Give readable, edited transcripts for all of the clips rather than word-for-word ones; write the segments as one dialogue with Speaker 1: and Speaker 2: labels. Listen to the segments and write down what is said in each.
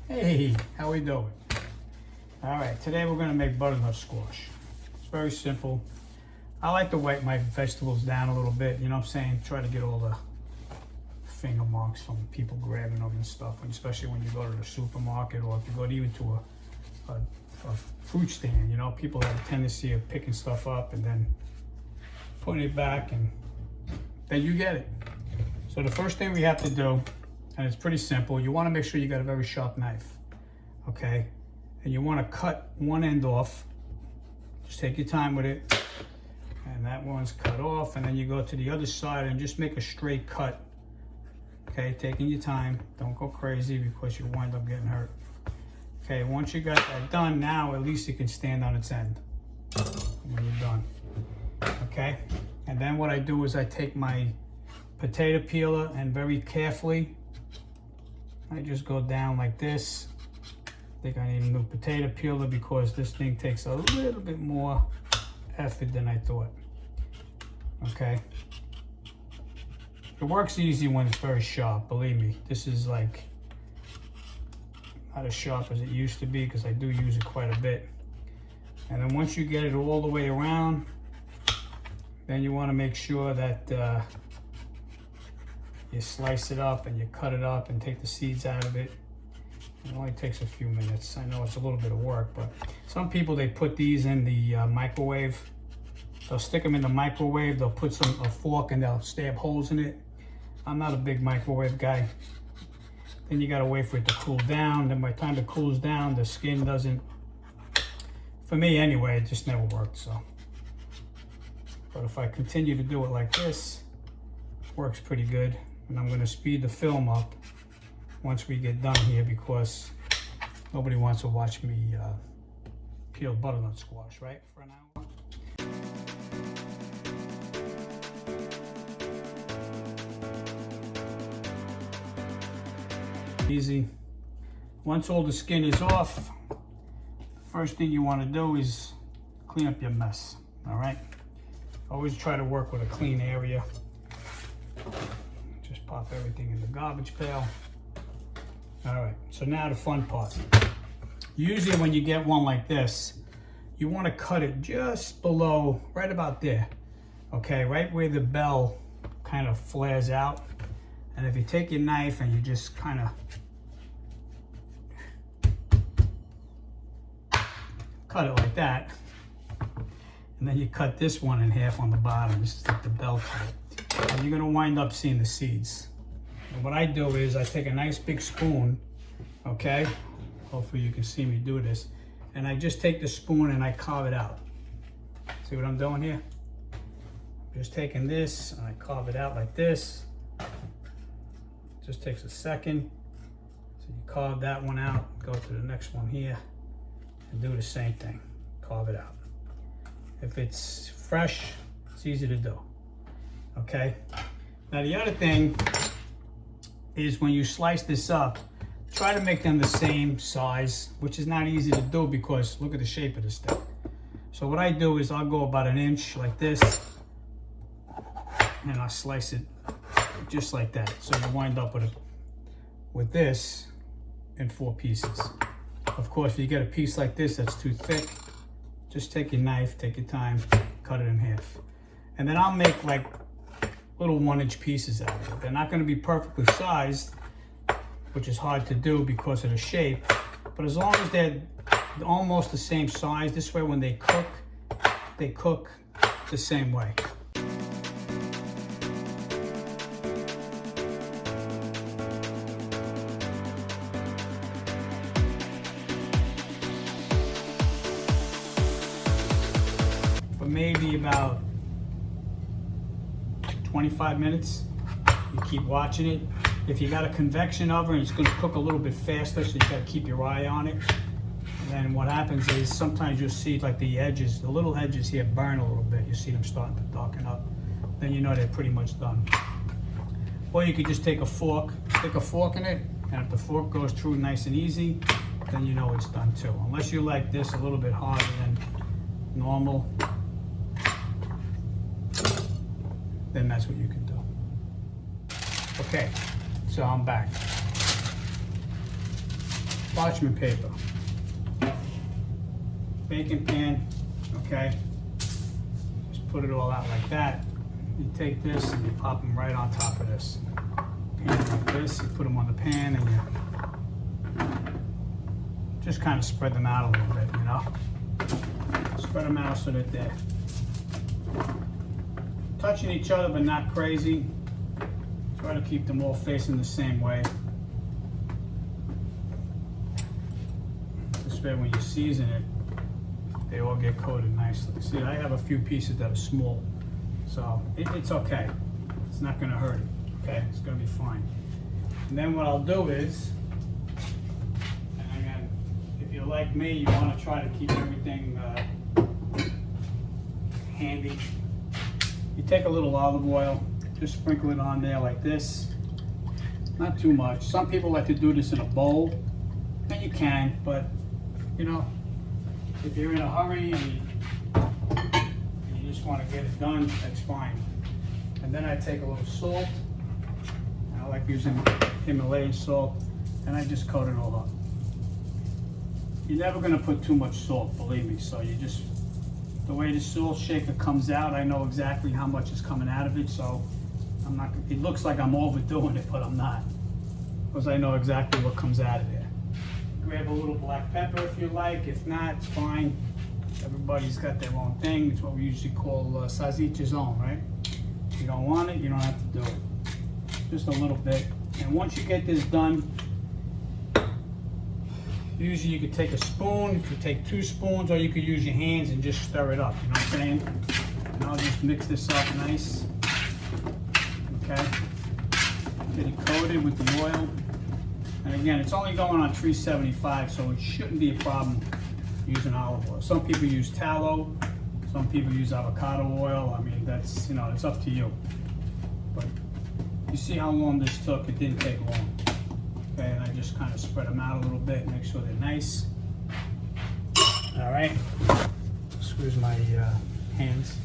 Speaker 1: Hey, how we doing? All right, today we're gonna make butternut squash. It's very simple. I like to wipe my vegetables down a little bit, you know what I'm saying? Try to get all the finger marks from people grabbing them and stuff, and especially when you go to the supermarket or if you go even to a fruit stand, you know, people have a tendency of picking stuff up and then putting it back, and then you get it. So the first thing we have to do, and it's pretty simple, you want to make sure you got a very sharp knife, okay? And you want to cut one end off. Just take your time with it. And that one's cut off, and then you go to the other side and just make a straight cut. Okay, taking your time. Don't go crazy because you'll wind up getting hurt. Okay, once you got that done, now at least it can stand on its end when you're done. Okay, and then what I do is I take my potato peeler and very carefully, I just go down like this. I think I need a new potato peeler because this thing takes a little bit more effort than I thought. Okay. It works easy when it's very sharp, believe me. This is like not as sharp as it used to be because I do use it quite a bit. And then once you get it all the way around, then you want to make sure that you slice it up and you cut it up and take the seeds out of it. It only takes a few minutes. I know it's a little bit of work, but some people, they put these in the microwave. They'll stick them in the microwave. They'll put a fork and they'll stab holes in it. I'm not a big microwave guy. Then you gotta wait for it to cool down. Then by the time it cools down, the skin doesn't, for me anyway, it just never worked, so. But if I continue to do it like this, it works pretty good. And I'm gonna speed the film up once we get done here because nobody wants to watch me peel butternut squash, right? For an hour. Easy. Once all the skin is off, the first thing you want to do is clean up your mess, all right? Always try to work with a clean area. Just pop everything in the garbage pail. All right, so now the fun part. Usually when you get one like this, you want to cut it just below, right about there, okay? Right where the bell kind of flares out. And if you take your knife and you just kind of cut it like that, and then you cut this one in half on the bottom, this is like the bell cut, and you're gonna wind up seeing the seeds. And what I do is I take a nice big spoon, okay? Hopefully you can see me do this. And I just take the spoon and I carve it out. See what I'm doing here? I'm just taking this and I carve it out like this. Just takes a second. So you carve that one out, go to the next one here, and do the same thing. Carve it out. If it's fresh, it's easy to do. Okay? Now the other thing is when you slice this up, try to make them the same size, which is not easy to do because look at the shape of the stick. So what I do is I'll go about an inch like this, and I'll slice it just like that. So you wind up with this in 4 pieces. Of course, if you get a piece like this that's too thick, just take your knife, take your time, cut it in half. And then I'll make like little 1-inch pieces out of it. They're not gonna be perfectly sized, which is hard to do because of the shape, but as long as they're almost the same size, this way when they cook the same way. Maybe about 25 minutes. You keep watching it. If you got a convection oven, it's going to cook a little bit faster, so you got to keep your eye on it. And then what happens is sometimes you'll see like the edges, the little edges here burn a little bit. You see them starting to darken up. Then you know they're pretty much done. Or you could just take a fork, stick a fork in it, and if the fork goes through nice and easy, then you know it's done too. Unless you like this a little bit harder than normal, then that's what you can do. Okay, so I'm back. parchment paper, baking pan, okay? Just put it all out like that. You take this and you pop them right on top of this. Pan like this, you put them on the pan and you just kind of spread them out a little bit, you know? Spread them out so that they're touching each other but not crazy. Try to keep them all facing the same way. This way when you season it, they all get coated nicely. See, I have a few pieces that are small, so it's okay. It's not gonna hurt it, okay? It's gonna be fine. And then what I'll do is, and again, if you're like me, you wanna try to keep everything handy. You take a little olive oil, just sprinkle it on there like this. Not too much. Some people like to do this in a bowl, and you can, but you know, if you're in a hurry and you just want to get it done, that's fine. And then I take a little salt. I like using Himalayan salt, and I just coat it all up. You're never going to put too much salt, believe me. So you just, the way the salt shaker comes out, I know exactly how much is coming out of it. So I'm not. It looks like I'm overdoing it, but I'm not, because I know exactly what comes out of there. Grab a little black pepper if you like. If not, it's fine. Everybody's got their own thing. It's what we usually call salsicha's own, right? If you don't want it, you don't have to do it. Just a little bit. And once you get this done, usually you could take a spoon, you could take 2 spoons, or you could use your hands and just stir it up. You know what I'm saying? And I'll just mix this up nice. Okay. Get it coated with the oil. And again, it's only going on 375, so it shouldn't be a problem using olive oil. Some people use tallow, some people use avocado oil. I mean, that's, you know, it's up to you. But you see how long this took? It didn't take long. Okay, and I just kind of spread them out a little bit, make sure they're nice. All right, excuse my hands.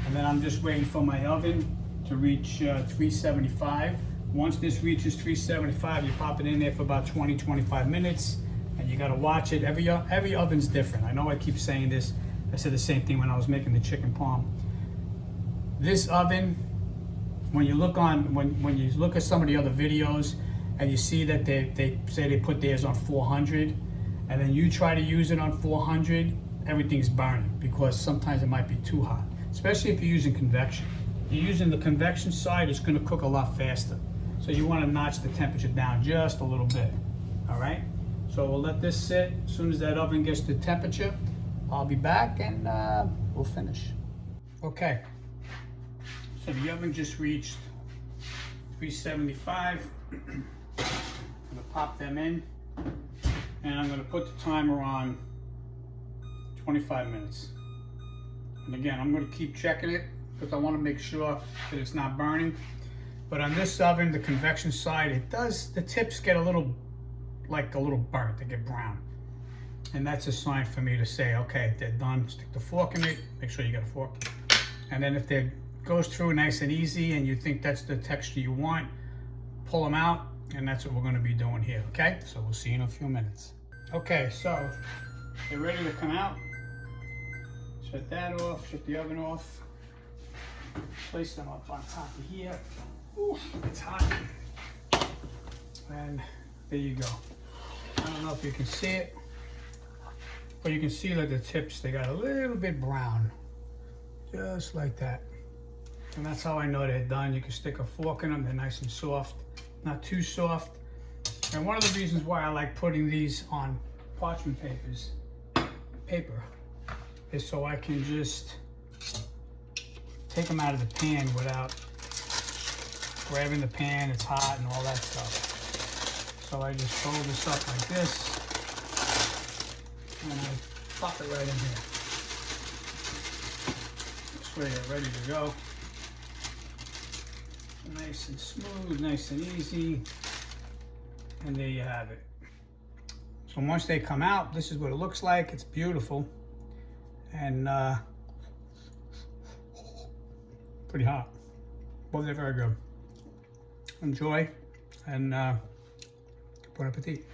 Speaker 1: And then I'm just waiting for my oven to reach 375. Once this reaches 375, you pop it in there for about 20-25 minutes, and you gotta watch it. Every oven's different. I know I keep saying this. I said the same thing when I was making the chicken parm. This oven, when you look at some of the other videos, and you see that they say they put theirs on 400, and then you try to use it on 400, everything's burning, because sometimes it might be too hot, especially if you're using convection. If you're using the convection side, it's gonna cook a lot faster. So you want to notch the temperature down just a little bit, all right? So we'll let this sit. As soon as that oven gets to temperature, I'll be back and we'll finish. Okay, so the oven just reached 375. I'm gonna pop them in, and I'm gonna put the timer on 25 minutes. And again, I'm gonna keep checking it because I want to make sure that it's not burning. But on this oven, the convection side, it does, the tips get a little burnt, they get brown. And that's a sign for me to say, okay, they're done, stick the fork in it, make sure you got a fork. And then if it goes through nice and easy and you think that's the texture you want, pull them out, and that's what we're gonna be doing here, okay? So we'll see you in a few minutes. Okay, so they're ready to come out. Shut that off, shut the oven off. Place them up on top of here. Ooh, it's hot. And there you go. I don't know if you can see it, but you can see that the tips, they got a little bit brown. Just like that. And that's how I know they're done. You can stick a fork in them, they're nice and soft, not too soft. And one of the reasons why I like putting these on parchment paper is so I can just take them out of the pan without grabbing the pan, it's hot and all that stuff. So I just fold this up like this, and I pop it right in here. This way they're ready to go. Nice and smooth, nice and easy. And there you have it. So once they come out, this is what it looks like. It's beautiful. And pretty hot. Both are very good. Enjoy, and bon appetit.